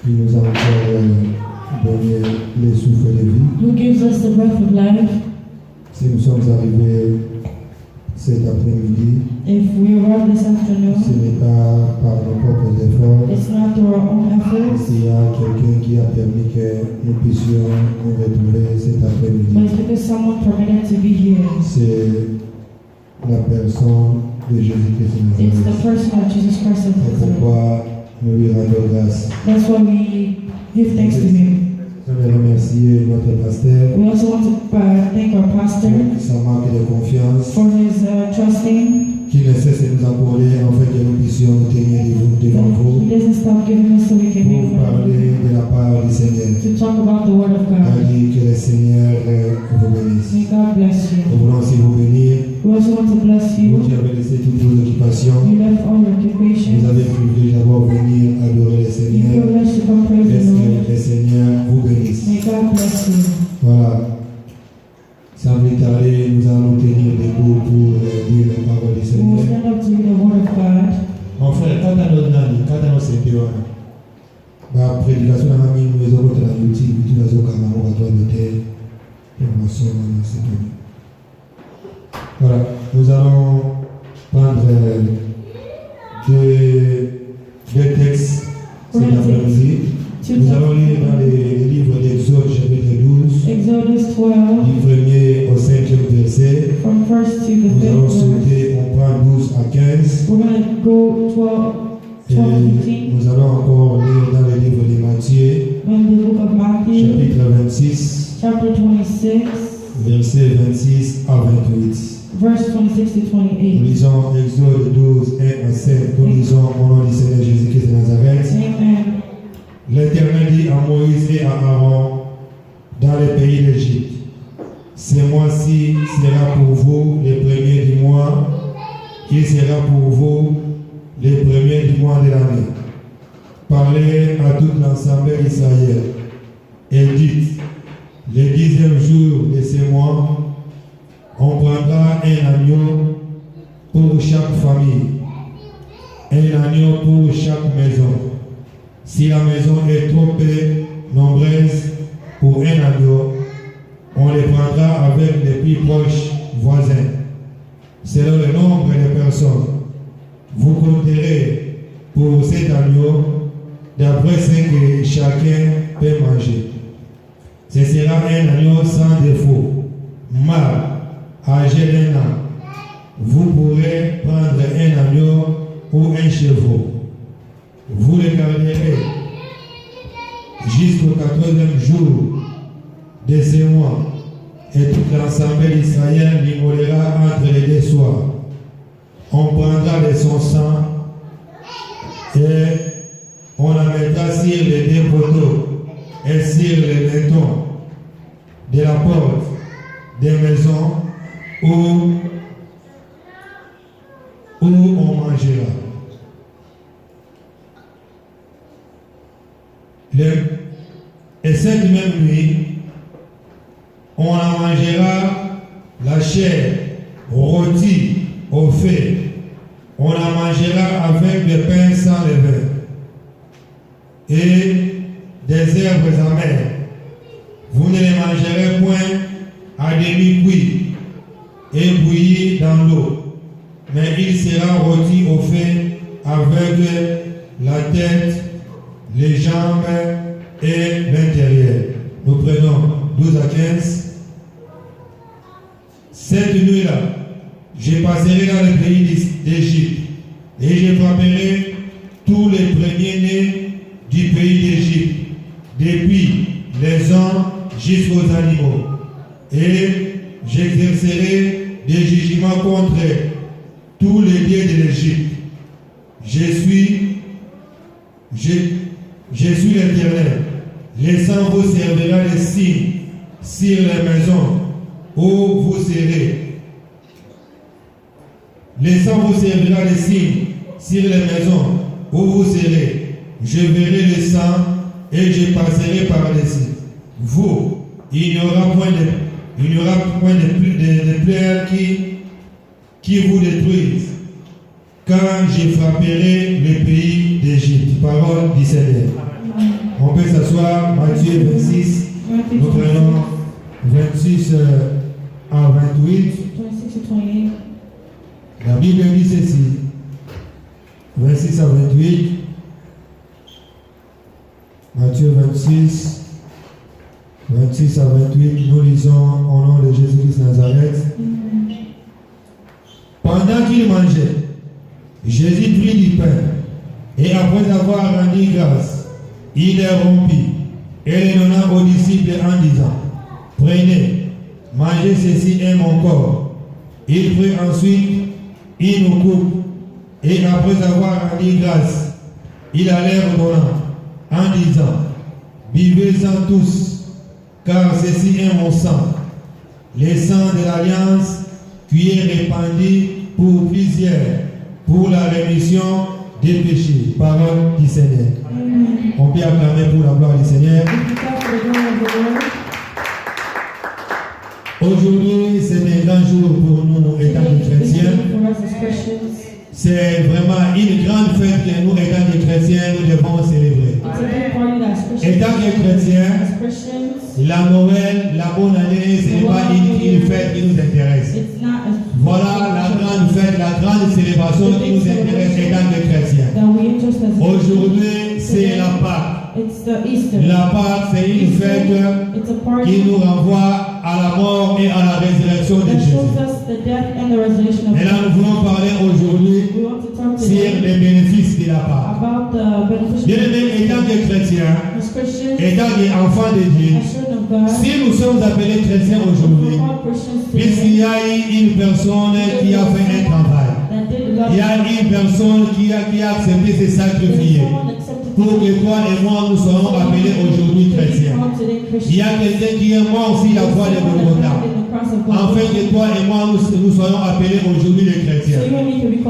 qui nous a encore donné les souffles de vie. Who gives us the breath of life. Si nous sommes arrivés cet après-midi, If we arrive this ce afternoon, n'est pas par nos propres efforts. it's not through our own efforts, S'il y a quelqu'un qui a permis que nous puissions nous retrouver cet but après-midi, it's because someone permitted to be here. c'est la personne de Jésus-Christ de It's the Nazareth. person of Jesus Christ of C'est Nazareth. pourquoi nous lui rendons grâce. That's why we give thanks to him. Je veux remercier notre pasteur We also want to thank our pastor pour sa marque de confiance for his trusting. qui ne cesse de nous accorder en fait que nous puissions nous tenir devant vous He doesn't stop giving us so we can be pour parler de la part du Seigneur. to talk about the Word of On God. dit que le Seigneur vous bénisse. May God bless you. Nous voulons aussi vous bénir. We also want to bless Vous you. qui avez laissé toutes vos occupations, You left all your vous occupations. avez le privilège d'avoir venir adorer le You Seigneur. privilege to come praise Laisse the Lord. que le Seigneur vous bénisse. May God bless you. Voilà. Sans plus tarder, nous allons tenir debout pour lire la parole du We will Seigneur. stand up to read the Word of God. Mon frère, quand on a nani, quand on a senti la prédication à la mine, nous avons été dans YouTube, nous avons camarades à toi de terre, promotion dans cette année. Voilà, nous allons prendre deux textes cet après-midi. Nous allons lire dans les livres d'Exode, chapitre 12, Exodus 12, du 1er au 5e verset. from 1st to the Nous allons 5th verse. sauter, on prend 12 à 15. We're going to go 12 Et to 15 nous allons encore lire dans le livre de Matthieu, in the book of Matthew, chapitre 26, chapter 26, versets 26 à 28. verse 26 to Nous 28. lisons Exode 12, 1 à 7. Nous lisons au nom du Seigneur Jésus-Christ de Nazareth. Amen. L'Éternel dit à Moïse et à Aaron dans le pays d'Égypte: ce mois-ci sera pour vous le premier du mois, qui sera pour vous le premier du mois de l'année. Parlez à toute l'ensemble d'Israël et dites: le 10e jour de ce mois, on prendra un agneau pour chaque famille, un agneau pour chaque maison. Si la maison est trop peu nombreuse pour un agneau, on les prendra avec les plus proches voisins. Selon le nombre de personnes, vous compterez pour cet agneau d'après ce que chacun peut manger. Ce sera un agneau sans défaut, mâle, âgé d'1 an. Vous pourrez prendre un agneau ou un chevreau. Vous le garderez jusqu'au 14e jour de ce mois, et toute l'ensemble d'Israël l'immolera entre les deux soirs. On prendra de son sang et on la mettra sur les deux poteaux et sur les lintons de la porte des maisons où on mangera. Et cette même nuit, on en mangera la chair rôtie au feu. On en mangera avec des pains sans levain et des herbes amères. Vous ne les mangerez point à demi cuit et bouilli dans l'eau, mais il sera rôti au feu avec la tête, les jambes et l'intérieur. Nous prenons 12 à 15. Cette nuit-là, je passerai dans le pays d'Égypte et je frapperai tous les premiers-nés du pays d'Égypte, depuis les hommes jusqu'aux animaux. Et j'exercerai des jugements contre tous les dieux de l'Égypte. Je suis l'Éternel. Le sang vous servira de signe sur les maisons où vous serez. Le sang vous servira de signe sur les maisons où vous serez. Je verrai le sang et je passerai par-dessus. Vous, il n'y aura point de plaie qui vous détruise quand je frapperai le pays d'Égypte. Parole du Seigneur. On peut s'asseoir. Matthieu 26. Matthew Nous 26, prenons 26 à 28. 26 to 28. La Bible dit ceci. 26 à 28. Matthieu 26. 26 à 28. Nous lisons au nom de Jésus-Christ Nazareth. Pendant qu'il mangeait, Jésus prit du pain et après avoir rendu grâce, il les rompit et les donna aux disciples en disant: Prenez, mangez, ceci est mon corps. Il prit ensuite une coupe et après avoir rendu grâce, il alla leur donnant en disant: Buvez-en tous, car ceci est mon sang, le sang de l'alliance qui est répandu pour plusieurs, pour la rémission des péchés. Parole du Seigneur. Amen. On peut acclamer pour la gloire du Seigneur. Aujourd'hui, c'est un grand jour pour nous étant des chrétiens. C'est vraiment une grande fête que nous, étant des chrétiens, nous devons célébrer. Étant des chrétiens, la Noël, la bonne année, ce n'est pas une fête qui nous intéresse. Voilà la grande fête, la grande célébration qui nous intéresse étant des chrétiens. Aujourd'hui, c'est la Pâque. La Pâque, c'est une fête qui nous renvoie à la mort et à la résurrection de Jésus. Et là, nous voulons parler aujourd'hui sur les bénéfices de la Pâque. Bien-aimés, étant des chrétiens, étant des enfants de Dieu, si nous sommes appelés chrétiens aujourd'hui, puisqu'il y a une personne qui a fait un travail, il y a une personne qui a accepté de se sacrifier pour que toi et moi nous soyons appelés aujourd'hui chrétiens. Il y a quelqu'un qui est mort sur la croix de Golgotha, afin que toi et moi nous soyons appelés aujourd'hui les chrétiens.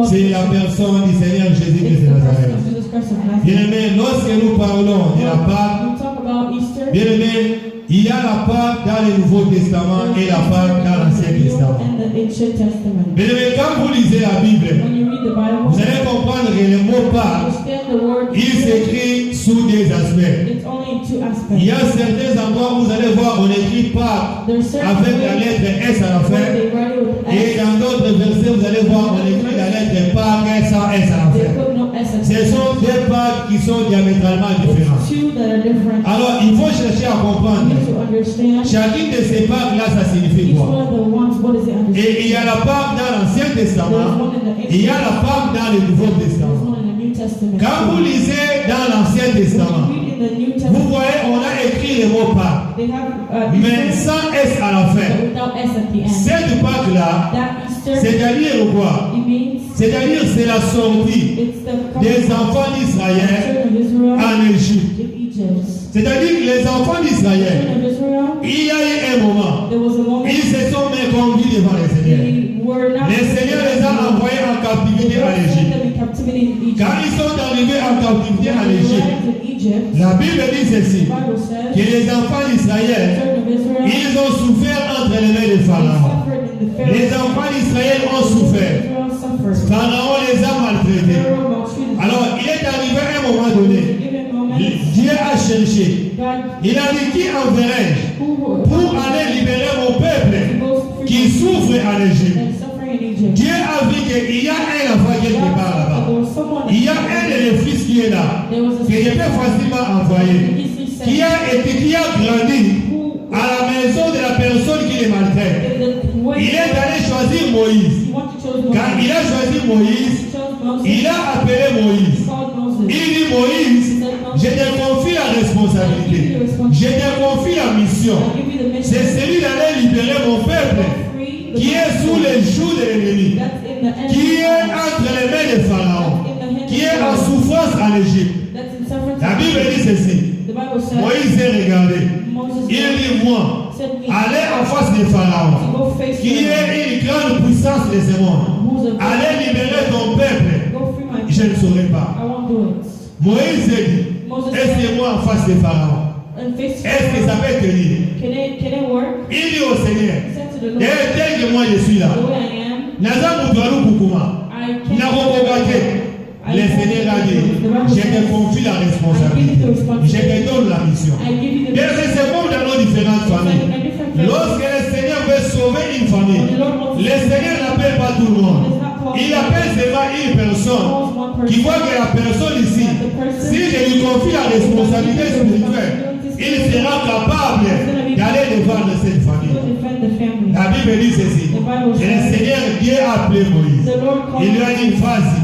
C'est la personne du Seigneur Jésus-Christ de Nazareth. Bien-aimés, lorsque nous parlons de la Pâque, bien-aimés, il y a la Pâque dans le Nouveau Testament et la Pâque dans l'Ancien Testament. Bien-aimés, quand vous lisez la Bible, vous allez comprendre que le mot Pâque, il s'écrit sous des aspects. Il y a certains endroits où vous allez voir, on écrit Pâque avec la lettre S à la fin. Et dans d'autres versets, vous allez voir, on écrit la lettre Pâque sans S à la fin. Ce sont deux Pâques qui sont diamétralement différentes. Alors, il faut chercher à comprendre. Chacune de ces Pâques-là, ça signifie quoi? Et il y a la Pâque dans l'Ancien Testament, et il y a la Pâque dans le Nouveau Testament. Quand vous lisez dans l'Ancien Testament, vous voyez, on a écrit le mot Pâque, mais sans S à la fin. Cette Pâque-là, c'est-à-dire quoi? C'est-à-dire c'est la sortie des enfants d'Israël en Égypte. C'est-à-dire que les enfants d'Israël, il y a eu un moment, ils se sont méconduits devant le Seigneur. Le Seigneur les a envoyés en captivité à l'Égypte. Quand ils sont arrivés en captivité à l'Égypte, la Bible dit ceci, que les enfants d'Israël, ils ont souffert entre les mains de Pharaon. Les enfants d'Israël ont souffert. Pharaon les a maltraités. Alors, il est arrivé à un moment donné, Dieu a cherché. Il a dit: qui enverrai-je pour aller libérer mon peuple qui souffre en Égypte? Dieu a vu qu'il y a un enfant quelque part là-bas. Il y a un de les fils qui est là, que je peux facilement envoyer, qui a grandi à la maison de la personne qui les maltraite. Il est allé choisir Moïse. Quand il a choisi Moïse, il a appelé Moïse. Il dit: Moïse, je te confie la responsabilité, je te confie la mission. C'est celui d'aller libérer mon peuple qui est sous les joues de l'ennemi, qui est entre les mains de Pharaon, qui est en souffrance en Égypte. La Bible dit ceci. Moïse est regardé. Il dit: moi, allez en face de Pharaon, qui est une grande puissance de ce monde. Allez libérer ton peuple. Je ne saurais pas. Moïse dit: est-ce que moi en face de Pharaon, est-ce que ça peut tenir? Il dit au Seigneur: tel que moi je suis là, Naza Moutoualou Koukouma, Nakokogate, Le Seigneur a dit, je te confie la responsabilité. Je te donne la mission. Bien, c'est comme dans nos différentes familles. Lorsque le Seigneur veut sauver une famille, le Seigneur n'appelle pas tout le monde. Il appelle seulement une personne qui voit que la personne ici, si je lui confie la responsabilité spirituelle, il sera capable d'aller défendre cette famille. La Bible dit ceci. Et le Seigneur Dieu a appelé Moïse. Il lui a dit, vas-y,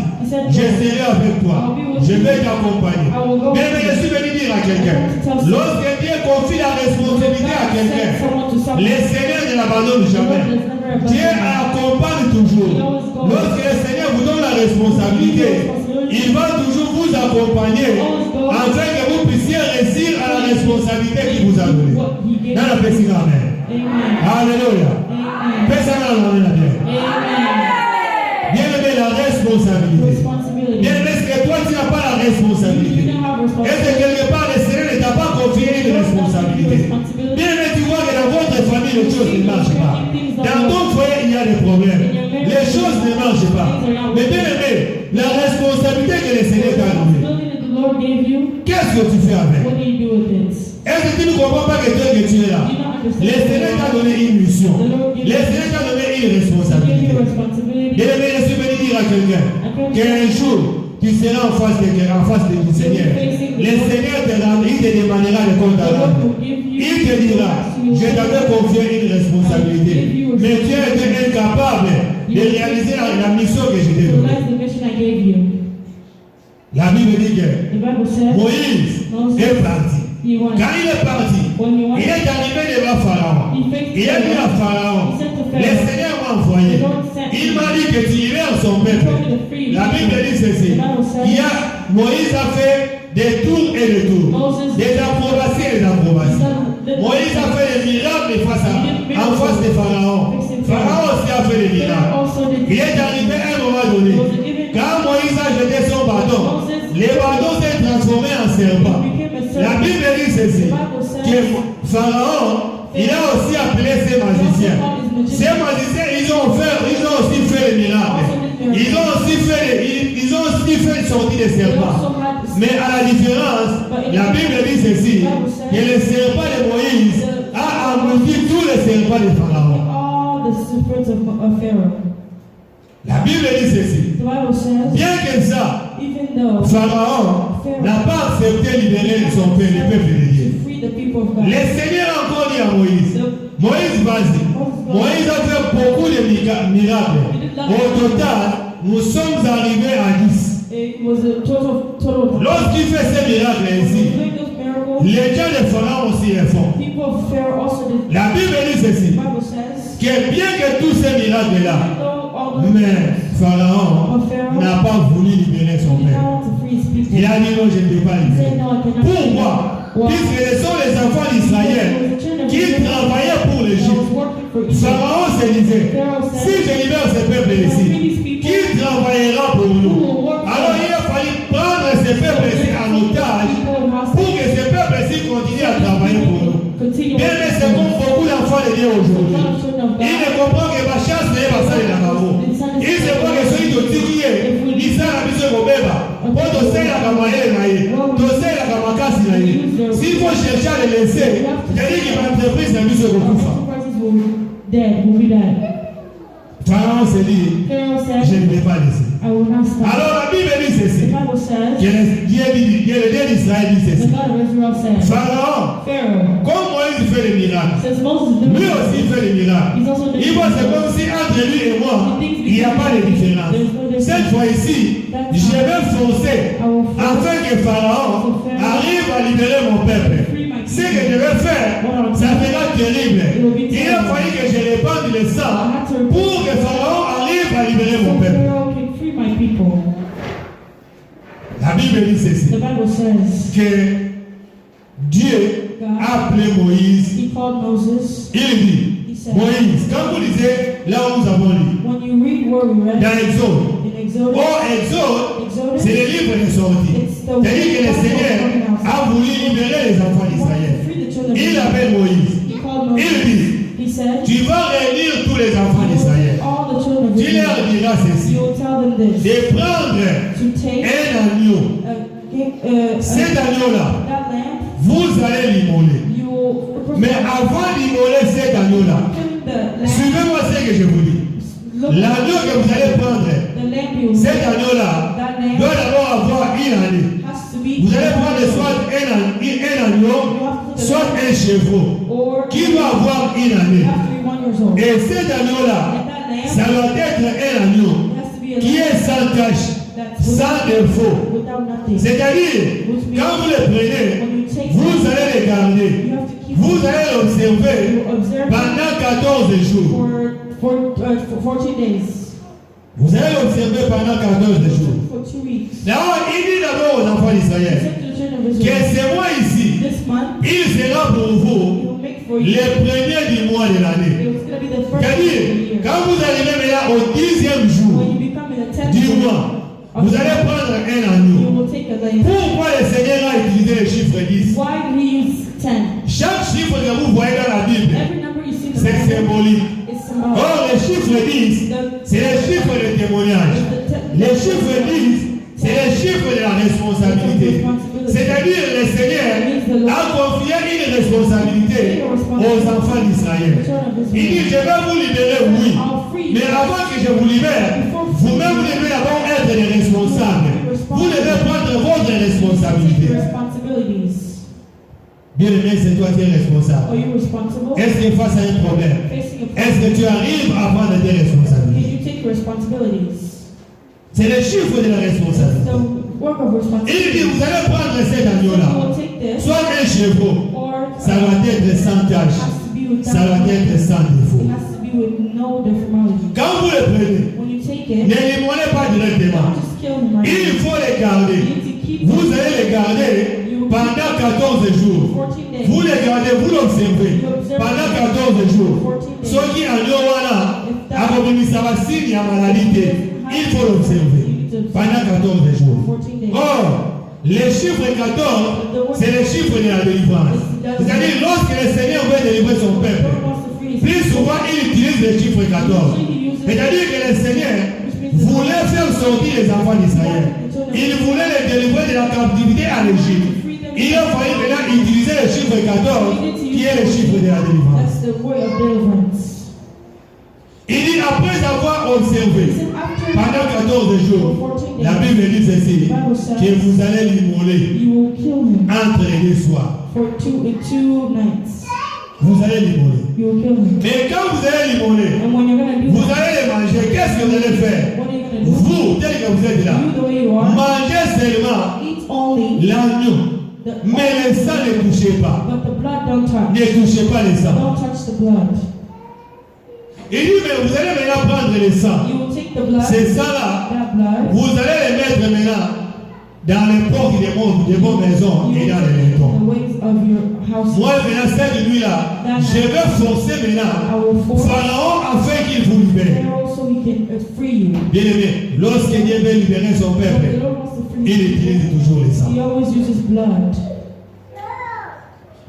je serai avec toi. Je vais t'accompagner. Mais je suis venu dire à quelqu'un, lorsque Dieu confie la responsabilité à quelqu'un, le Seigneur ne l'abandonne jamais. Dieu accompagne toujours. Lorsque le Seigneur vous donne la responsabilité, il va toujours vous accompagner afin que vous puissiez réussir à la responsabilité qu'il vous a donnée. Dans la paix, amen. Alléluia. Paix, amen. Bien aimé, la responsabilité. Bien aimé, est-ce que toi tu n'as pas la responsabilité? Est-ce que quelque part le Seigneur ne t'a pas confié une responsabilité? Bien aimé, tu vois que dans votre famille les choses ne marchent pas. Dans ton foyer il y a des problèmes. Les choses ne marchent pas. Mais bien aimé, la responsabilité que le Seigneur t'a donnée, qu'est-ce que tu fais avec? Est-ce que tu ne comprends pas que Dieu que tu es là? Le Seigneur t'a donné une mission. Le Seigneur t'a donné une responsabilité. Bien aimé, je suis venu dire à quelqu'un qu'un jour tu seras en face du Seigneur. Le Seigneur il te demandera le compte à l'âme. Il te dira, je t'avais confié une responsabilité, mais tu as été incapable de réaliser la mission que je t'ai donnée. La Bible dit que Moïse est parti. Quand il est parti, il est arrivé devant Pharaon. Il a dit à Pharaon, le Seigneur m'a envoyé. Il m'a dit que tu irais à son peuple. La Bible dit ceci. Moïse a fait des tours et des tours, des approbations et des approbations. Moïse a fait des miracles en face de Pharaon. Pharaon aussi a fait des miracles. Il est arrivé à un moment donné. Quand Moïse a jeté son bâton, les bâtons s'est transformé en serpent. La Bible dit ceci, que Pharaon, il a aussi appelé ses magiciens. Ces magiciens, ils ont aussi fait les miracles. Ils ont aussi fait sortir des serpents. Mais à la différence, la Bible dit ceci, que le serpent de Moïse a englouti tous les serpents de Pharaon. La Bible dit ceci. Bien que ça, Pharaon n'a pas accepté de libérer son peuple, le peuple de Dieu. Le Seigneur a encore dit à Moïse, Moïse, vas-y. Moïse a fait beaucoup de miracles. Au total, nous sommes arrivés à 10. Lorsqu'il fait ces miracles ici, les gens de Pharaon aussi les font. La Bible dit ceci, que bien que tous ces miracles-là, mais Pharaon n'a pas voulu libérer son peuple. Il a dit non, je ne peux pas libérer. Pourquoi? Puisque ce sont les enfants d'Israël qui travaillaient pour l'Égypte. Pharaon se disait, si je libère ce peuple ici, qui travaillera pour nous? Alors il a fallu prendre ce peuple ici en otage pour que ce peuple ici continue à travailler pour nous. Mais c'est comme beaucoup d'enfants de Dieu aujourd'hui. Ils ne comprennent que ma chasse n'est pas ça de la maman. Ils se voient que celui de Tikié, ils savent la mission de Beba. Pour te faire la camarade, te faire la camarade. S'il faut chercher à les laisser, c'est-à-dire que l'entreprise n'a mis ce recours. Pharaon se dit, je ne vais pas laisser. Alors la Bible dit ceci. Dieu d'Israël dit ceci. Pharaon, comme Moïse fait les miracles, lui aussi fait les miracles. Il voit c'est comme si entre lui et moi, il n'y a pas de différence. Cette fois-ci, je vais forcer afin que Pharaon arrive à libérer mon peuple. Ce que je vais faire, ça sera terrible. Il a fallu que je répande le sang pour que Pharaon arrive à libérer mon peuple. La Bible dit ceci, que Dieu a appelé Moïse. Il dit, Moïse, quand vous lisez là où nous avons lu, dans Exode, Exode, c'est le livre des sorties. C'est-à-dire que le Seigneur a voulu libérer les enfants d'Israël. Il appelle Moïse. Il dit, tu vas réunir tous les enfants d'Israël. Tu leur diras ceci, de prendre take un agneau. Cet agneau-là, that lamb, vous allez l'immoler. you will Mais avant d'immoler cet agneau-là, kill the lamb. suivez-moi ce que je vous dis. Look, L'agneau que vous allez prendre, the lamb you cet agneau-là that lamb doit d'abord avoir une année. has to be Vous allez prendre soit un agneau, soit un chevreau or qui doit avoir une année. have to be 1 year old. Et cet agneau-là, And that lamb ça doit être un agneau has to be a qui lamb est sans tache, that's sans défaut. without nothing. C'est-à-dire, quand vous le prenez, When you take vous it, allez le garder. you have to keep Vous it. allez l'observer You observe it pendant 14 jours. for 14 days. Vous allez l'observer pendant 14 jours. For 2 weeks. D'abord, il dit d'abord aux enfants d'Israël Say to the children of que Israel, c'est moi ici, this month, il sera pour vous he will make for you. les premiers du mois de l'année. It's going to be the first of the C'est-à-dire, year. quand vous arrivez maintenant au 10e jour When you become in the 10th du day, mois, vous allez prendre un you agneau. will take a lamb. Pourquoi le Seigneur a utilisé le chiffre 10? Why do we use 10? Chaque chiffre que vous voyez dans la Bible, Every number you see in the c'est Bible symbolique. is symbolic. Or, le chiffre 10, c'est le chiffre de témoignage. Le chiffre 10, c'est le chiffre de la responsabilité. C'est-à-dire, le Seigneur a confié une responsabilité aux enfants d'Israël. Il dit, je vais vous libérer, oui. Mais avant que je vous libère, vous-même vous devez d'abord être les responsables. Vous devez prendre votre responsabilité. Responsibilities. Bien aimé, c'est toi qui es responsable. Are you responsible? Est-ce que face à un problème, Facing a est-ce que tu arrives à prendre tes Can responsabilités? you take responsibilities? C'est le chiffre de la responsabilité. The work of Il responsibility. dit, vous allez prendre cet You agneau-là, will take this, soit un chevreau, or ça doit être sans it tache, has to be without. ça doit être sans défaut. It has to be with no deformality. Quand vous le prenez, When you take ne it, l'immolez pas directement. don't just kill him right Il now. faut les You garder. need to keep Vous him allez les garder pendant 14 jours. 14 days. Vous les gardez, vous l'observez pendant 14 jours. Ceux qui en ont là, ça va signe à maladie. Il faut l'observer pendant 14 jours. 14 days. Or, le chiffre 14, c'est le chiffre de la délivrance. C'est-à-dire, lorsque le Seigneur veut délivrer son The peuple, Lord wants to free his plus people. souvent il utilise le chiffre 14. C'est-à-dire que le Seigneur voulait faire sortir les enfants d'Israël. Il voulait les délivrer de la captivité à l'Égypte. Il a fallu maintenant utiliser le chiffre 14, qui est le chiffre de la délivrance. That's the way of deliverance. Il dit, après avoir observé He said, after pendant 14 jours, la Bible dit ceci, que vous allez l'immoler you will kill him entre les deux soirs. for two nights. Vous allez l'immoler. You will kill him. Mais quand vous allez l'immoler, And when you're going to do vous that, allez les manger. Qu'est-ce que vous allez faire? what are you going to do? Vous, tel que vous êtes là, You, the way you are, mangez seulement eat only l'agneau. the Mais le sang ne touchez pas. but the blood don't touch. Ne touchez pas le sang. Don't touch the blood. Il dit, mais vous allez maintenant prendre le sang. You will take the blood, Ces sangs-là, that blood, vous allez les mettre maintenant dans les portes des bonnes maisons et dans les the maisons. ways of your house. Moi, maintenant, cette nuit-là, je vais forcer I maintenant will force Pharaon afin qu'il vous libère. Pharaoh so he can free you. Bien aimé, lorsque Dieu veut libérer son But peuple, the Lord wants to free il you. utilise toujours le sang. He always uses blood.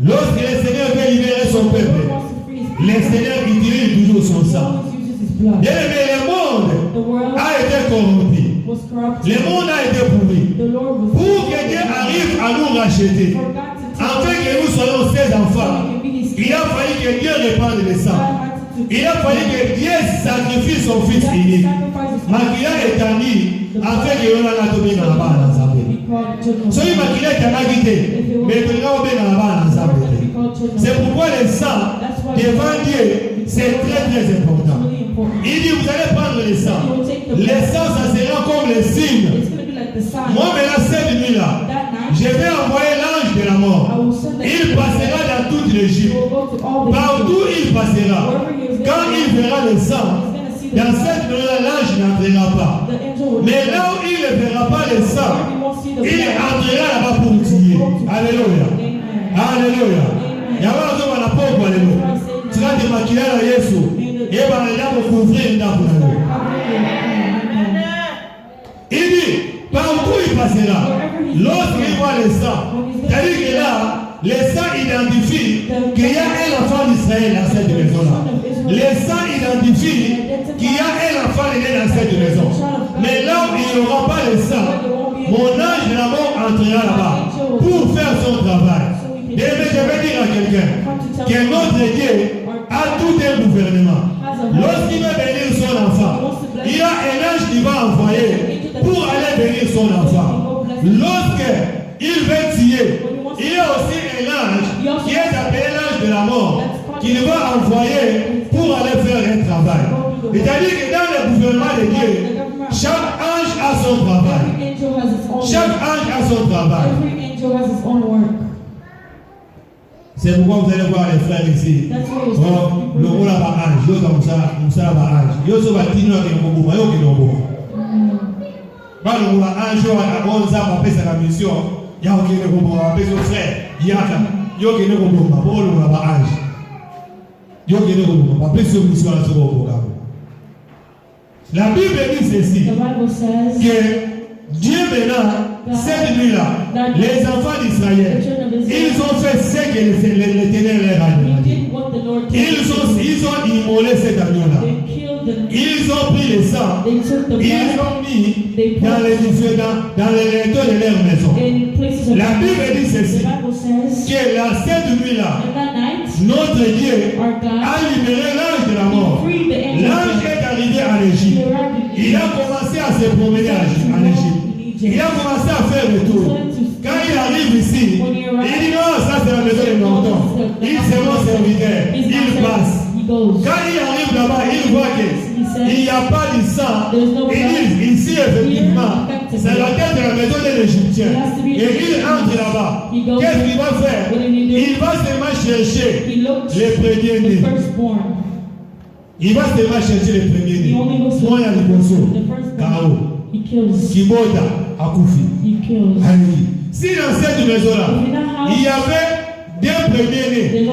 Lorsque le Seigneur veut libérer son The Lord peuple, wants to free his le people. Seigneur utilise toujours son He sang. always uses his blood. Bien aimé, le monde The world a été corrompu. was corrupted. Le monde a été pourri. The Lord was Pour que Dieu arrive à nous racheter, for God to take afin que nous soyons ses so enfants, we can be his il a fallu que Dieu répande le sang. God had to Il a fallu que Dieu sacrifie son fils unique. sacrifice his Makila etani afin que l'on a tombé dans la barre be ensemble. called children. Soki makila etanaki te, mais tolinga obe dans la barre ensemble Be te. called children. C'est pourquoi le sang devant Dieu, c'est très très important. Really important. Il dit, vous allez prendre le sang. You will take the Le blood. sang, ça sera comme le signe. It's going to be like the sign. Moi, maintenant, cette nuit-là, That night, je vais envoyer l'ange de la I mort. will send the Il passera dans toute He l'Égypte. will go to all the Partout il passera. Wherever he is Quand il verra le sang, he's going to see the dans blood. cette nuit-là, l'ange n'entrera pas. The angel will Mais là où il ne verra pas le sang, where he won't see the il blood. entrera là-bas pour tuer. Alléluia. Amen. Alléluia. Yabana zoba na poko alléluia. Tukati makila na Yesu. Yeba na couvrir ndako na yo. Il dit, partout il passera. Lorsqu'il voit le sang, c'est-à-dire que là, le sang identifie qu'il y a un enfant d'Israël dans cette maison-là. Le sang identifie qu'il y a un enfant né dans cette maison. Mais là où il n'y aura pas le sang, mon ange de la mort entrera là-bas pour faire son travail. Et je vais dire à quelqu'un que notre Dieu a tout un gouvernement. Lorsqu'il va bénir son enfant, il y a un ange qui va envoyer pour aller bénir son enfant. Lorsqu'il veut tuer, il y a aussi un ange qui est appelé l'ange de la mort qu'il va envoyer pour aller faire un travail. C'est-à-dire que dans le gouvernement de Dieu, chaque ange a son travail. Chaque ange a son travail. C'est pourquoi vous allez voir les frères ici. Oh, le rôle là-bas ange, yo comme ça là-bas ange. Yo so va tino avec un bobo, yo qui non bon. Bah le rôle ange, yo a bon ça pour faire sa mission. Ya qui ne bon, avec son frère, ya yo qui ne bon, pas pour le rôle là-bas ange. Yo qui ne bon, pas plus sur mission là sur bon. La Bible dit ceci que Dieu maintenant, cette nuit-là, les enfants d'Israël, ils ont fait ce que l'Éternel leur a demandé. Ils ont immolé cet agneau-là. Ils ont pris le sang, ils ont mis dans les linteaux de leur maison. La Bible dit ceci, que cette nuit-là, notre Dieu a libéré l'ange de la mort. L'ange est arrivé en Égypte. Il a commencé à se promener en Égypte. Il a commencé à faire le tour. Quand il arrive ici, il dit non, ça c'est la maison de Norton. Il c'est mon serviteur. Il passe. Quand il arrive là-bas, il voit qu'il n'y a pas de sang. Il dit ici effectivement, c'est la tête de la maison de l'Égyptien. Et il entre là-bas. Qu'est-ce qu'il va faire? Il va seulement chercher les premiers-nés. Il va seulement chercher les premiers-nés. Moi, il y a le conso. K.O. Kibota, Akufi. Si dans cette maison-là, il y avait deux premiers-nés,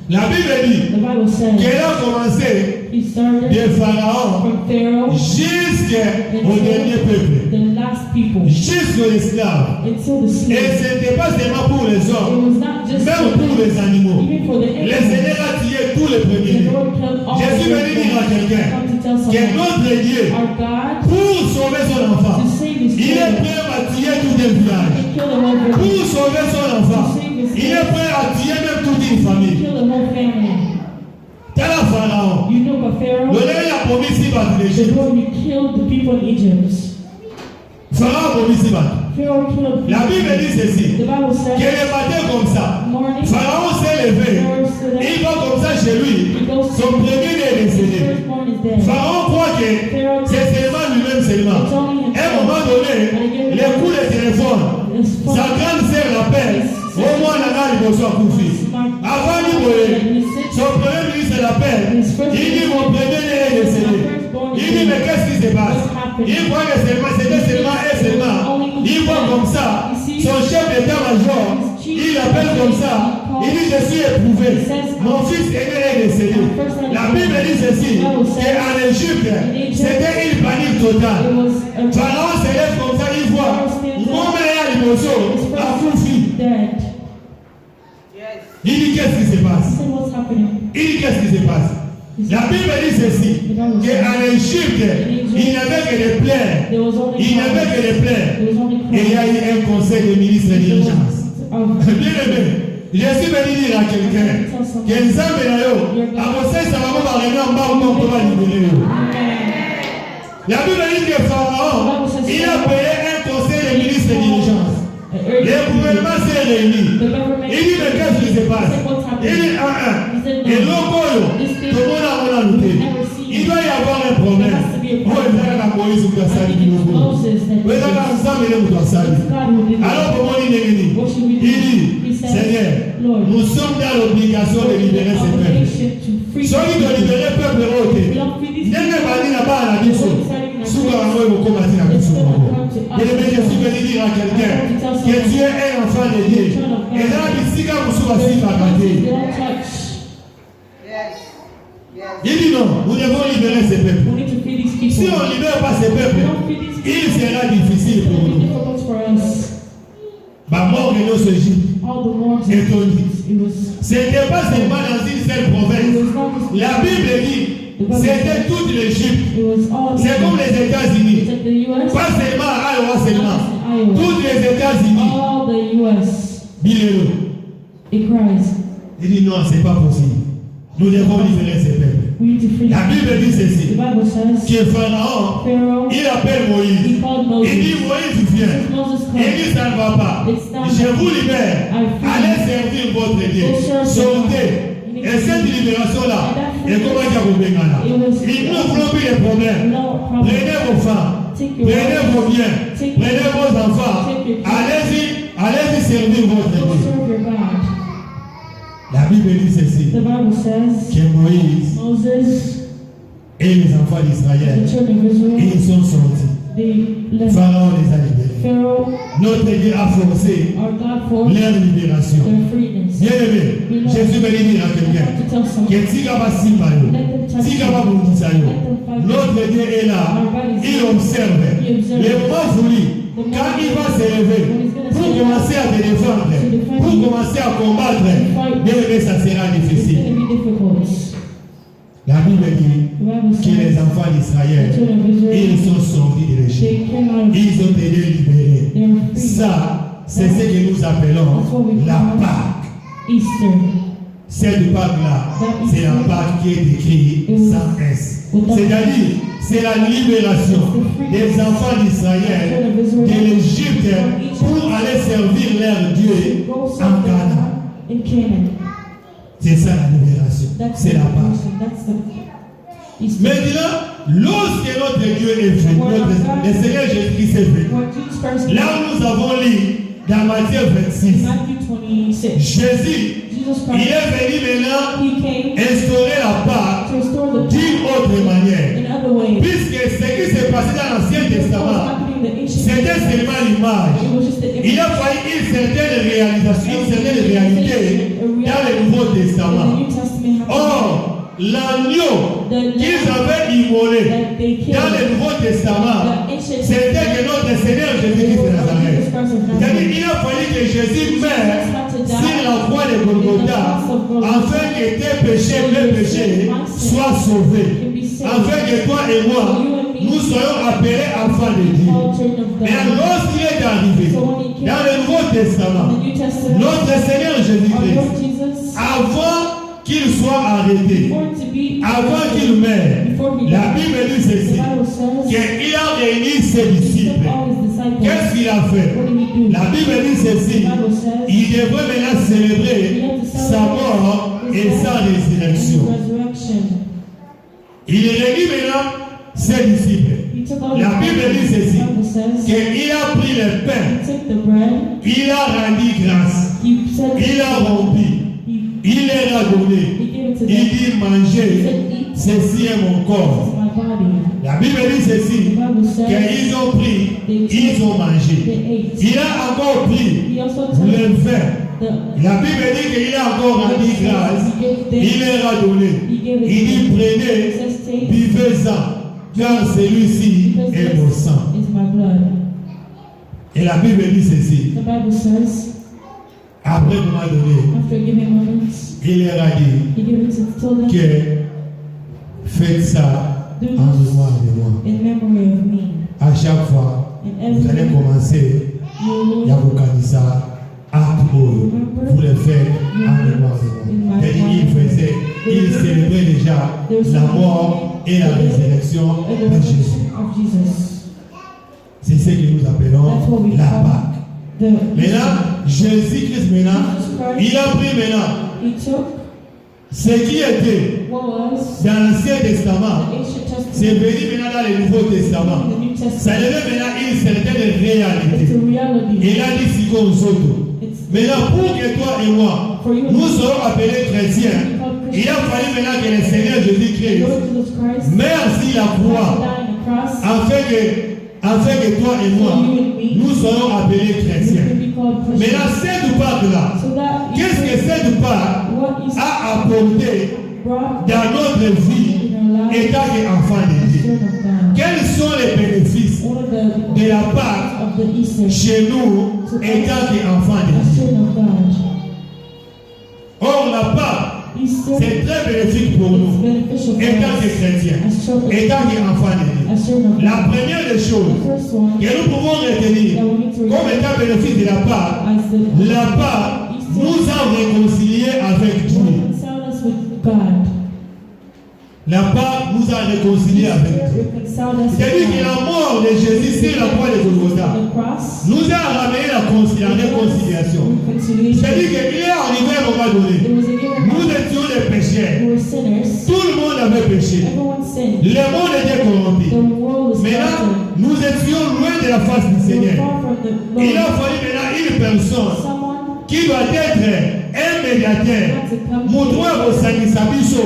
la Bible dit qu'elle a commencé de Pharaon jusqu'au dernier peuple, jusqu'aux esclaves. Et ce n'était pas seulement pour les hommes, même pour les animaux. Les Seigneur a tué tous les premiers-nés. Jésus venait dire à quelqu'un que notre Dieu, pour sauver son enfant, il est prêt à tuer tout un village. Pour sauver son enfant, il est prêt à tuer même toute une famille. Tel Pharaon. Le roi a promis si battre l'Égypte. Pharaon a promis si battre. La Bible dit ceci, que le matin comme ça, Pharaon s'est levé, il va comme ça chez lui, son premier est décédé. Pharaon croit que c'est seulement lui-même seulement. À un moment donné, les coups de téléphone, sa grande sœur l'appelle, au moins la gare il reçoit Koufi. Avant lui, son premier ministre l'appelle, il dit mon premier est décédé. Il dit mais qu'est-ce qui se passe? Il croit que c'était seulement et seulement. Il voit comme ça, son chef d'état-major, il appelle comme ça, il dit je suis éprouvé, mon fils aîné est décédé. La Bible dit ceci, qu'en Égypte, c'était une panique totale. Pharaon se lève comme ça, il voit, mon meilleur émotion a Koufi. Il dit qu'est-ce qui se passe? Il dit qu'est-ce qui se passe? La Bible dit ceci, qu'en Égypte, il n'y avait que des plaies. Il n'y avait que des plaies. Et il y a eu un conseil de ministre d'urgence. Bien aimé, je suis venu dire à quelqu'un que Nzambe na yo, à conseil ça va pas revenir en bas où on va libérer. La Bible dit que Pharaon, il a payé un conseil de ministre d'urgence. Le gouvernement s'est réuni. Il dit mais qu'est-ce qui se passe? Il dit et l'Okoyo, tout le monde a lutté. Il doit y avoir un problème. Alors comment il dit Seigneur, nous sommes dans l'obligation de libérer ces peuples. Celui de libérer le peuple ôté. N'est pas dit là-bas à la mission. Je suis venu dire à quelqu'un que tu es un enfant de Dieu. Et là, ici, quand vous soyez pas il dit non, nous devons libérer ces peuples. Si on ne libère pas ces peuples, il sera difficile pour nous. Bah, mort de nos Égypte. Ce n'était pas seulement dans une seule province. La Bible dit C'était toute l'Égypte. It was all C'est comme Egypt. les États-Unis. It's like the US. Pas seulement à Iowa seulement. Iowa. Toutes les États-Unis. All the US. Bilelo. It cries. Il dit non, c'est pas possible. Nous devons libérer ces peuples. We need to free La them. Bible dit The ceci. Bible says Que Pharaon, Pharaoh, il appelle Moïse. he called Moses. Il dit Moïse viens. Moses Il comes. dit ça ne va pas. It's not. Je vous libère. I free Allez you. servir votre Dieu. Go serve Sortez. God. Et cette libération-là, And et comment dire au Bengala? It was- Il ne voulons plus les problèmes. No problem. Prenez vos femmes, Take your prenez wives. vos biens, Take prenez vos enfants. Take your kids. Allez-y servir votre Go Dieu. serve your God. La Bible dit ceci, The Bible says que Moïse Moses, et les enfants the d'Israël, children of Israel, ils sont sortis. they left. Pharaon les a libérés. Pharaoh, Notre Dieu a forcé our God, forced leur libération. their freedness. Bien-aimé, Jésus va dire à I quelqu'un have to tell someone. que si Gaba Simbayo, si Gaba Bundisayo, notre Dieu est là, il observe. Les moments voulus, quand il va se lever pour commencer à te défendre, pour commencer à combattre, bien-aimé, ça sera It's difficile. going to be difficult. La Bible dit The Bible que les says enfants the d'Israël, children of Israel, ils sont sortis de l'Égypte. they came out, Ils ont été libérés. they were free. Ça, c'est ce que nous appelons la Pâque. Easter. Cette Pâque-là, c'est la Pâque qui est écrite sans S. C'est-à-dire, c'est la libération des enfants d'Israël de l'Égypte pour aller servir leur Dieu Go en serve their Canaan. God in Canaan. C'est ça la libération. That's C'est the la Pâque. liberation. That's the Easter. Maintenant, lorsque notre Dieu est venu, le Seigneur Jésus-Christ est venu, When Jesus Christ là où nous avons lu dans Matthieu 26, Matthew 26, Jésus, Jesus il Christ, est venu maintenant he came instaurer la Pâque to restore the d'une autre manière. in other ways. Puisque ce qui s'est passé dans l'Ancien What was Testament, happening in the ancient c'était Testament, seulement l'image. it was just the Il a fallu une certaine réalisation, une certaine réalité dans le Nouveau in the Testament. New Testament happened. Or, l'agneau The qu'ils lamb avaient immolé that they killed, dans le Nouveau Testament, the ancient c'était que notre Seigneur Jésus-Christ de Nazareth. C'est-à-dire qu'il a fallu que Jésus meure sur la croix de Golgotha afin que tes péchés, mes péchés soient sauvés. Afin que toi et moi, nous soyons appelés enfants de Dieu. Mais lorsqu'il est arrivé dans le Nouveau Testament, notre Seigneur Jésus-Christ, avant qu'il soit arrêté, avant qu'il meure, la Bible dit ceci, qu'il a réuni ses disciples. Qu'est-ce qu'il a fait? La Bible dit ceci, il devrait maintenant célébrer sa mort et sa résurrection. Il réunit maintenant ses disciples. La Bible dit ceci, qu'il a pris le pain, il a rendu grâce, il a rompu, il leur a donné. Il dit mangez, ceci est mon corps. La Bible dit ceci, qu'ils ont pris, ils ont mangé. Il a encore pris le vin. La Bible dit qu'il a encore rendu grâce, il leur a donné. Il dit prenez, buvez-en, car celui-ci est mon sang. Et la Bible dit ceci, après moment donné, il leur a dit que faites ça en mémoire de moi. In memory of me. À chaque fois, vous allez commencer à vous candidater pour le faire en mémoire de moi. C'est-à-dire il célébrait déjà la mort et la résurrection de Jésus. C'est ce que nous appelons la Pâque. Maintenant, Jésus-Christ maintenant, il a pris maintenant ce qui était dans l'Ancien Testament, c'est venu maintenant dans le Nouveau Testament. Ça devait maintenant une certaine réalité. Il a dit si comme autres. Maintenant, pour que toi et moi, nous serons appelés chrétiens, il a fallu maintenant que le Seigneur Jésus-Christ merci la croix, afin que toi et moi, nous serons appelés chrétiens. Maintenant, cette Pâque-là, qu'est-ce que cette Pâque a apporté dans notre vie étant enfant de Dieu? Quels sont les bénéfices de la Pâque chez nous étant enfant de Dieu? Or, la Pâque Easter c'est très bénéfique pour is nous, beneficial for étant que us chrétiens, as children, étant qu'enfants de Dieu. as children of La God. première des choses The first one que nous pouvons retenir that we need to comme remember étant bénéfique de la part, as la part nous a réconciliés avec Dieu. reconciled us with God. La part nous a réconciliés avec Dieu. Reconciled us C'est-à-dire with que God. la mort de Jésus sur la croix de Golgotha The cross, nous a ramené la réconciliation. reconciliation. C'est-à-dire qu'il est arrivé à un moment donné. There was a given Nous étions des pécheurs. we were sinners. Tout le monde avait péché. Everyone sinned. Le monde était corrompu. The world was Maintenant, corrupted. nous étions loin de la face du We were Seigneur. far from the Il a Lord. fallu maintenant une personne Someone qui doit être un médiateur. had to come Montre-moi vos sacrifices.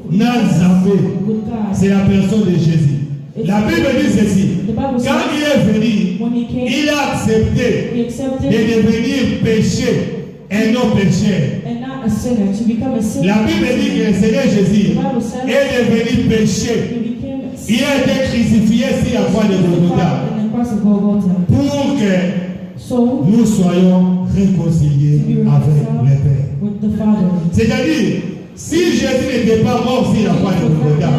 Nazamé. with God. C'est la personne de Jésus. La Bible dit ceci. The Bible Quand says il est venu, when he came, il a accepté he accepted de devenir péché et non péché. and not a sinner, to become a sinner. La Bible dit que le Seigneur Jésus The Bible says est devenu péché. he became a Il a été crucifié sur la croix de Golgotha in the cross of Golgotha. pour que So nous soyons réconciliés to be avec le reconciled Père. with the Father. C'est-à-dire, si Jésus n'était pas mort sur la croix de Golgotha,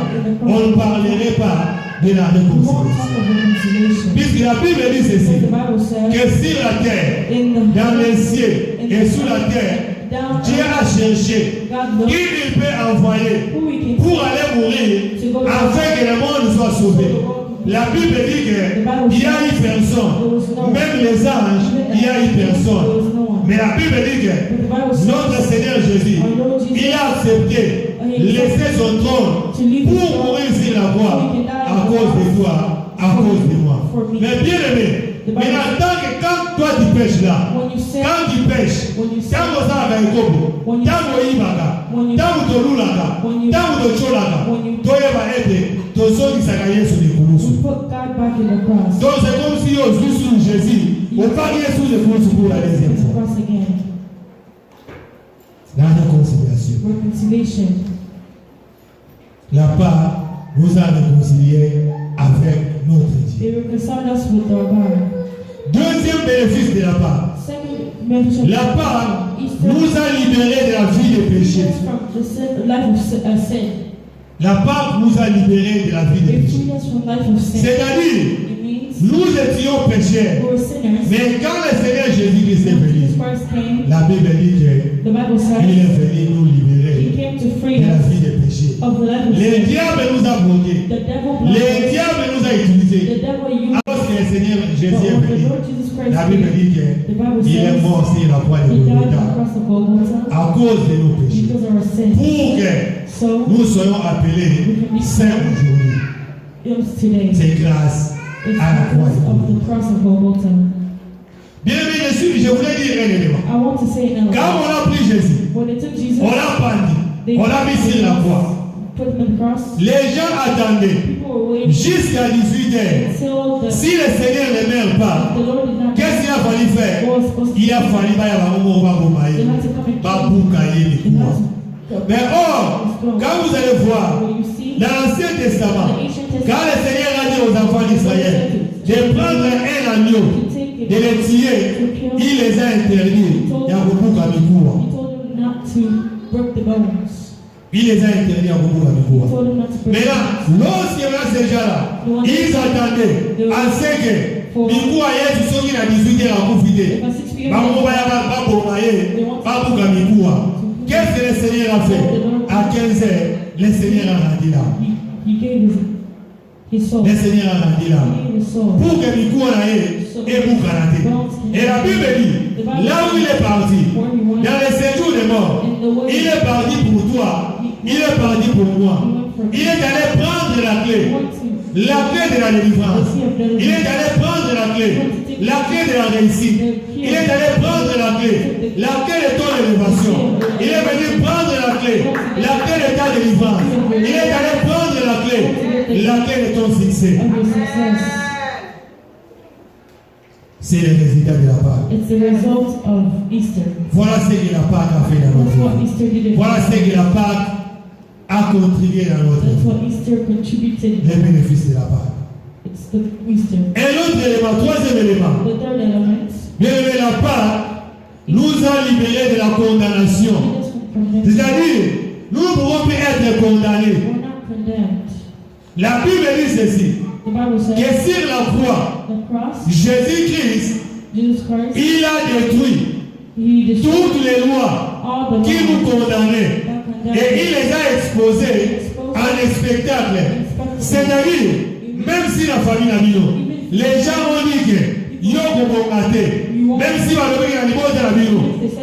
on ne parlerait pas de la We won't talk réconciliation. of reconciliation. Puisque la Bible dit ceci, The Bible says que sur la terre, in the dans les cieux et sous la terre, down Dieu a cherché God qui looked il peut envoyer who we can pour aller mourir afin que le monde soit sauvé. La Bible dit qu'il y a eu personne, même les anges, il y a eu personne. Mais la Bible dit que But the Bible says notre Seigneur Jésus, our Lord Jesus il a accepté laisser son trône pour mourir sur la croix à cause de toi, à cause de moi. Mais bien aimé, maintenant, quand toi tu pêches là, when you sin, quand tu pêches, when you sin, tango osala ekobo, tango oyibaka, tango tolulaka, tango tocholaka, toyeba ete tozongisaka Yesu likulusu. we put God back in the cross. Donc c'est comme si ozwi sur Jésus, opaki Yesu likulusu pour la deuxième The fois. cross again. La réconciliation. Reconciliation. La part nous a réconciliés avec notre Dieu. They reconciled us with our God. Deuxième bénéfice de la part. Second mention. La part Easter nous a libérés de la vie de péché. freed us from the sin, life of sin. La part nous a libérés de la vie de They péché. freed us from life of sin. C'est-à-dire, It means nous étions pécheurs. we were sinners. Mais quand le Seigneur Jésus-Christ est When venu, Jesus Christ came, la Bible dit the Bible qu'il says est venu nous he libérer came to free de la us vie de péché. of the life of Le sin. diable nous a bloqués. The devil Le blocked us. diable nous a utilisés. The devil used Alors que le Seigneur but Jésus est when the venu, Lord Jesus Christ la Bible came, dit the Bible qu'il est says mort sur la croix de he died on the Golgotha cross of Golgotha à cause de nos péchés. because of our sins. Pour que So, nous soyons appelés saints aujourd'hui. today, C'est grâce it's à la croix because de of Golgotha. the cross of Golgotha. Bien aimé, je voulais dire un élément. I want to say it now. Quand on a pris Jésus, When they took Jesus, on l'a pendu, on l'a mis sur la croix. put him on the cross, Les gens attendaient people were waiting jusqu'à 18h. until the Si le Seigneur ne meurt pas, Lord did not qu'est-ce qu'il a fallu faire? was supposed to Il a fallu they had to come and Mais or, quand vous allez voir, When you see dans l'Ancien Testament, the ancient quand testament, le Seigneur a dit aux enfants d'Israël de prendre un agneau, to take de it, le tuer, il les a interdits. Il y a beaucoup à he told them not to break the bones. Il les a interdits à beaucoup à He beaucoup. told them not to break Mais the là, bones. lorsqu'il y a ces gens-là, ils attendaient à ce que Mikou a été sauvé à 18h à profiter. If at 6 p.m. Qu'est-ce que le Seigneur a fait? À 15h, le Seigneur a rendu là. he gave his soul. Le Seigneur a rendu là. He gave his soul. Pour que Mikou en aille et pour Kanaté. Et la Bible dit, là où il est parti, Where he went, dans le séjour des morts, in the way il est parti pour toi, il est parti pour moi. Il est allé prendre la clé. he went to La clé de la délivrance. Il est allé prendre la clé de la réussite. Il est allé prendre la clé de ton élévation. Il est venu prendre la clé de ta délivrance. Il est allé prendre la clé de ton succès. of your success. C'est le résultat de la Pâque. It's the result of Easter. Voilà ce que la Pâque a fait dans That's what notre vie. Easter did. Voilà ce que la Pâque a contribué dans notre That's vie. what Easter contributed. Les bénéfices de la Pâque. It's the Easter. Et l'autre élément, troisième élément. The third element. Bien aimé, la Pâque nous a libérés de la condamnation. Lead us from condemnation. C'est-à-dire, nous ne pouvons plus être condamnés. We're not condemned. La Bible dit ceci, The Bible says que sur la croix, the cross, Jésus-Christ, Jesus Christ, il a détruit He destroyed toutes les lois all the qui nous laws condamnaient. that condemned Et il les a exposés en un spectacle. C'est-à-dire, même si la famille n'a mis non, les gens ont dit que Yoko Bongate, même si on a dit qu'il y a de la vie,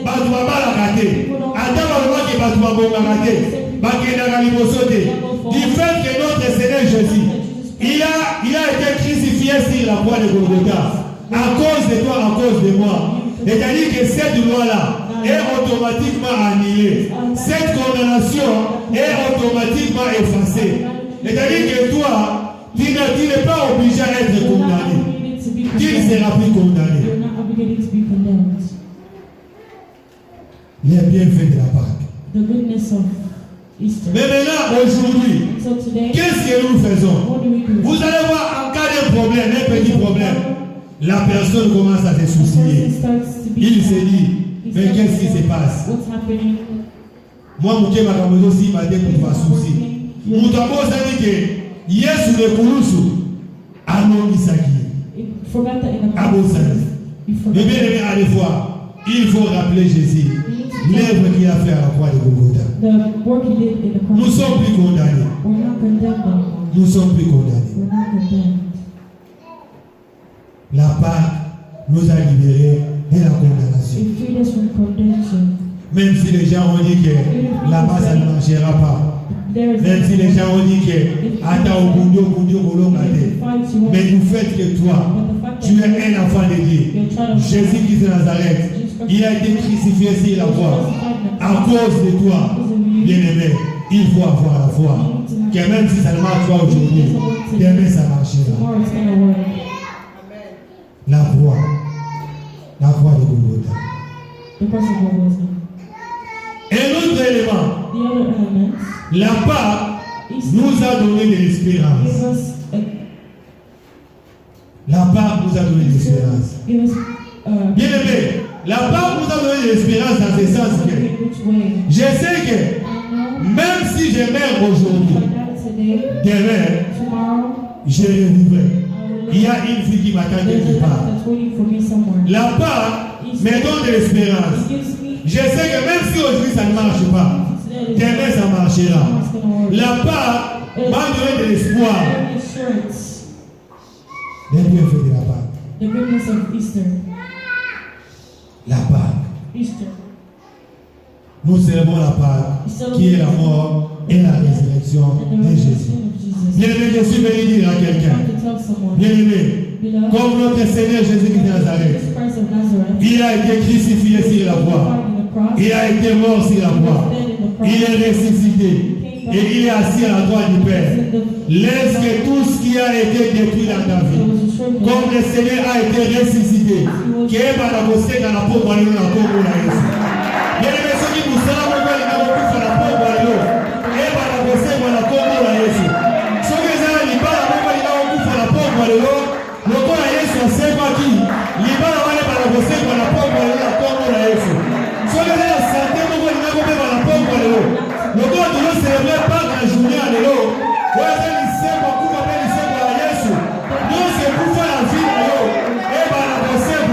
Batouba la gâté, attends le que Batouba Bongate, Bakena Libosote, du fait que notre Seigneur Jésus, il a été crucifié sur la croix de Golgotha, à cause de toi, à cause de moi. C'est-à-dire que cette loi-là est automatiquement annulée. Cette condamnation est automatiquement effacée. C'est-à-dire que toi, tu n'es pas obligé à être condamné. Tu ne seras plus condamné. You're not obligated to be condemned. Les bienfaits de la Pâque. The goodness of Easter. Mais maintenant, aujourd'hui, So today, qu'est-ce que nous faisons? what do we do? Vous allez voir, en cas d'un problème, un petit problème, la personne commence à se The soucier. person starts to be Il se sad. dit, He mais starts qu'est-ce to qui se say, passe? what's happening? Moi, je suis aussi m'a dit pour souci. Nous avons dit que Yesu de Koulousou, Anon Isaki, Forgot that in the Abosani. You Mais forgot. bien aimé, à la fois, il faut rappeler Jésus, l'œuvre qu'il a fait à la croix de Golgotha. The work he did in the cross. Nous sommes plus condamnés. We're not condemned anymore. Nous sommes plus condamnés. We're not condemned. La Pâque nous a libérés de la condamnation. It freed us from condemnation. Même si les gens ont dit que là-bas ça ne marchera pas. There is Même si les gens ont dit que attends au Bundio, mais du fait que toi, tu es un enfant de Dieu, Jésus-Christ de Nazareth, il a été crucifié sur la croix à cause de toi, bien-aimé. Il faut avoir la foi. Que même si ça ne marche pas aujourd'hui, demain ça marchera. Tomorrow it's gonna work. La croix de Golgotha. The cross of Golgotha. Un autre élément, The other elements la Pâque is nous a donné de l'espérance. give us La Pâque nous a donné de l'espérance. give us Bien aimé, la Pâque nous a donné de l'espérance dans ce sens que which way. je sais que I know même si je meurs aujourd'hui, if I die today, demain, tomorrow je revivrai. I will Il y live. a une vie qui m'attend There's quelque a part. life that's waiting for me somewhere. La Pâque me donne de l'espérance. It gives me Je sais que même si aujourd'hui ça ne marche pas, demain ça marchera. it's gonna work. La Pâque m'a donné de l'espoir. Very assurance. Les bienfaits de la Pâque. The goodness of Easter. La Pâque. Easter. Nous célébrons la Pâque qui est la mort et la résurrection And the de Jésus. resurrection of Jesus. Bien aimé, je suis venu dire à I quelqu'un, want to tell someone, bien aimé, beloved, comme notre Seigneur Jésus-Christ de Nazareth, Jesus Christ of Nazareth, il a été crucifié sur la croix, died in the cross, il a été mort sur la he croix, was dead in the cross, il est ressuscité et il est assis à la droite du Père. Laisse que tout ce qui a été détruit dans ta vie, comme le Seigneur a été ressuscité, qui est par la bosquette dans la peau de la peau de la Yesu. Bien aimé, ceux qui vous savent pourquoi ils n'ont plus fait la peau de la Yesu, et par la bosquette dans la peau de la Yesu. Ceux qui ont dit par la peau de la Yesu, fait la peau de la Yesu, le corps de Yesu, c'est pas qui. Liba na wale par la bosquette dans la peau de la Yesu. Ceux qui ont dit la santé, pourquoi ils n'ont pas fait la peau de la Yesu. Le corps de Yesu célébrait pas la journée à l'élo. Ouais, c'est lycée, beaucoup appellent lycée pour la Yesu. Nous, c'est pour faire la vie de l'eau. Et par la bosquette,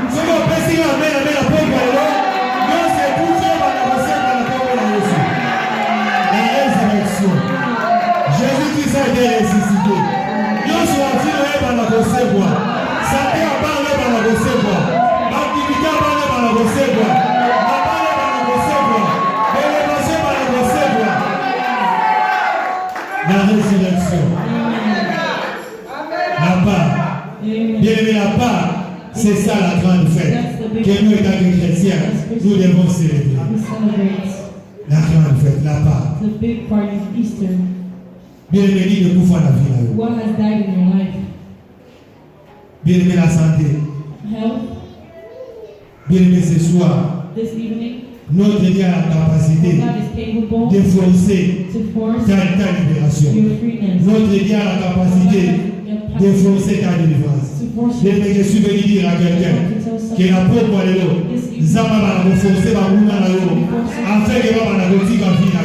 ce qu'on peut s'y amener la peau de l'eau. Nous, c'est pour faire par la bosquette dans la peau de la Yesu. La résurrection. Jésus-Christ a été ressuscité. Nous sommes venus par la bosquette. Santé a parlé par la bosquette. Activité a parlé par la bosquette. A parlé par la bosquette. Élévation par la bosquette. La résurrection. La Pâque. Bien aimé, la Pâque, c'est ça la grande fête que nous, étant des chrétiens, nous devons célébrer. we celebrate La grande fête, la Pâque. the big party of Easter. Bien aimé, il ne faut pas la vie là. What has died in your life? Bien aimé, la santé. Health. Bien aimé, ce soir, This evening, notre Dieu a la capacité God is capable de forcer to force ta libération. your freeness. Notre Dieu a la capacité de forcer ta délivrance. To force Bien aimé, je suis venu dire à quelqu'un, que la pauvre est là. Zama va la renforcer, va rouler là, afin que va la gothique en vie là.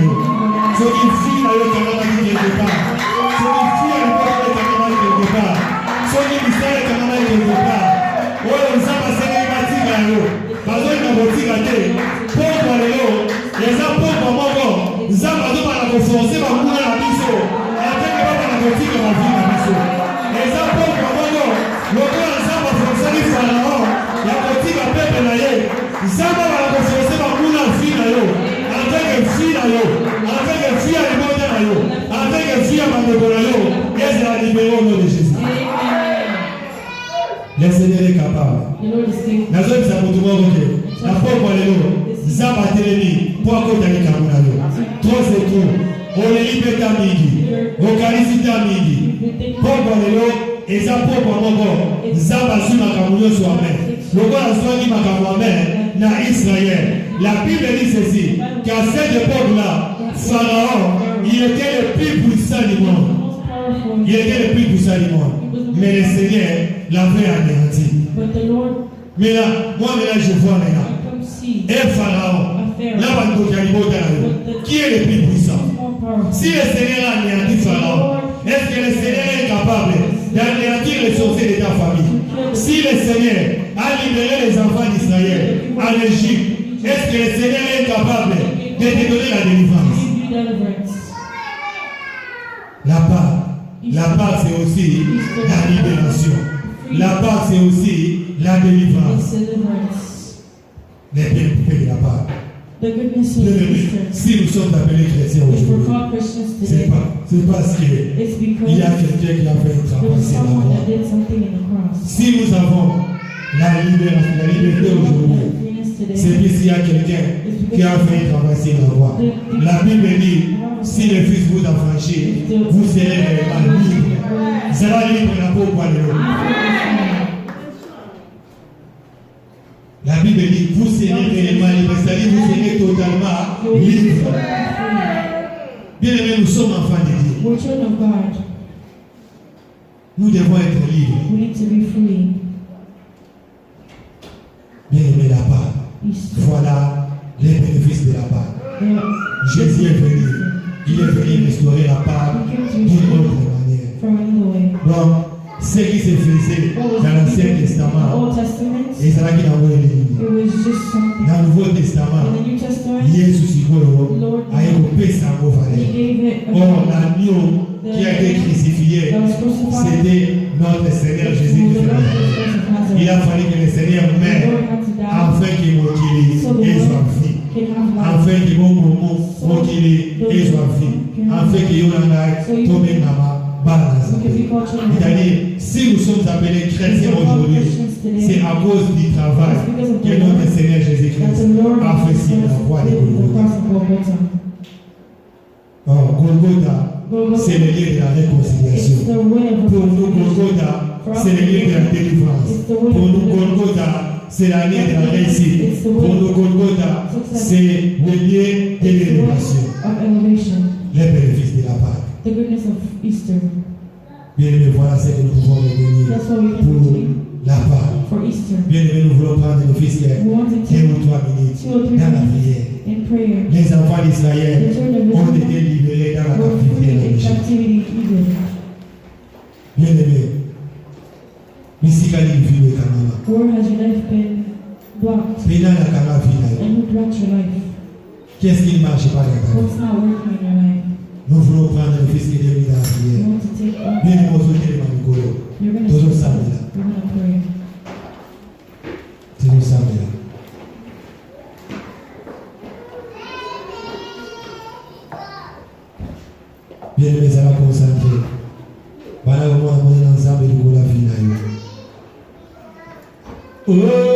Ce qui fuit là, il y a quelque part. Ce qui fuit à l'époque, il y a quelque part. Ce qui mystère, il y a quelque part. Oh, Zama c'est les bâtiments là, parce qu'il y a gothique à terre. Pauvre est là, les gens pauvres morts. Zama va la renforcer, va rouler la biso, afin que va la gothique en vie la biso. Les gens pauvres morts, le corps Zama français du pharaon, la gothique à peuple là. Zama va la renforcer, va rouler la vie là. Avec fille là, avec fille à l'émotion là, avec fille à Mandébo là, et c'est la libérer au nom de Jésus. Le Seigneur est capable. La zone ça pour tout le monde. La pauvre est là. Zama télémi, pour côté de Kamuna là. Trop c'est tout. On les libère à midi. On calicite à midi. Pauvre est là. Et ça pauvre encore. Zama sur ma Kamuna soit mère. Le roi a soigné ma Kamuna na Israël. La Bible dit ceci, qu'à cette époque-là, Pharaon, il était le plus puissant du monde. Il était le plus puissant du monde. Mais le Seigneur l'avait anéanti. Mais là, moi je vois maintenant. Et Pharaon, là, qui est le plus puissant? Si le Seigneur a anéanti Pharaon, est-ce que le Seigneur est capable d'anéantir les sorciers de ta famille? Si le Seigneur a libéré les enfants d'Israël en Égypte, est-ce que le Seigneur est capable de te donner la délivrance? La part c'est aussi la libération. La part c'est aussi la délivrance. Les bienfaits de la part. Si nous sommes appelés chrétiens aujourd'hui, c'est parce qu'il y a quelqu'un qui a fait un travail sur la voie. Si nous avons la liberté aujourd'hui, c'est qu'il y a quelqu'un qui a fait traverser la voie. La Bible dit, si le Fils vous a franchi, vous serez réellement libre. Sera libre la pauvre de l'eau. La Bible dit, vous serez réellement libre. C'est-à-dire, vous serez totalement libre. Bien aimé, nous sommes enfants de Dieu. Nous devons être libres. Bien aimé, la part. Voilà les bénéfices de la part. Jésus est venu. Il est venu restaurer la part d'une autre manière. Donc, ce qui se faisait dans l'Ancien Testament, et c'est là qu'il a envoyé dans le Nouveau Testament, Jésus a écopé sa mauvaise. Or, l'agneau qui a été crucifié, c'était notre Seigneur Jésus-Christ. Il a fallu que le Seigneur meure afin qu'il m'occupe et soit vie. Afin qu'il m'occupe et soit vie. Afin qu'il y ait tombe dans ma balance. C'est-à-dire, si nous sommes appelés chrétiens aujourd'hui, c'est à cause du travail que notre Seigneur Jésus-Christ a fait sur la voie de Golgotha. Or, Golgotha, c'est le lieu de la réconciliation. Pour nous, Golgotha, c'est le lieu de la délivrance. Pour nous, Golgotha, c'est la lieu de la réussite. Pour nous, Golgotha, c'est le lieu de l'élévation. Les bénéfices de la Pâque. Bien aimé, voilà ce que nous pouvons retenir pour la Pâque. Bien aimé, nous voulons prendre le fils 2 ou 3 minutes dans la prière. Les enfants d'Israël ont été libérés dans la captivité. Bien aimé, Misikali vile kanama. Where has your life been blocked? Pena la kama vile. And who blocked your life? Qu'est-ce qui ne marche pas là-dedans? What's not working in your life? Nous voulons prendre le fils qui est venu dans la prière. You want to take up? Bien aimé, nous allons Manigolo. You're going to Toujours start. samedi là. You're going to pray. Toujours samedi là. Bien aimé, ça va concentrer. Voilà comment on est ensemble et nous allons la vie là. Oh!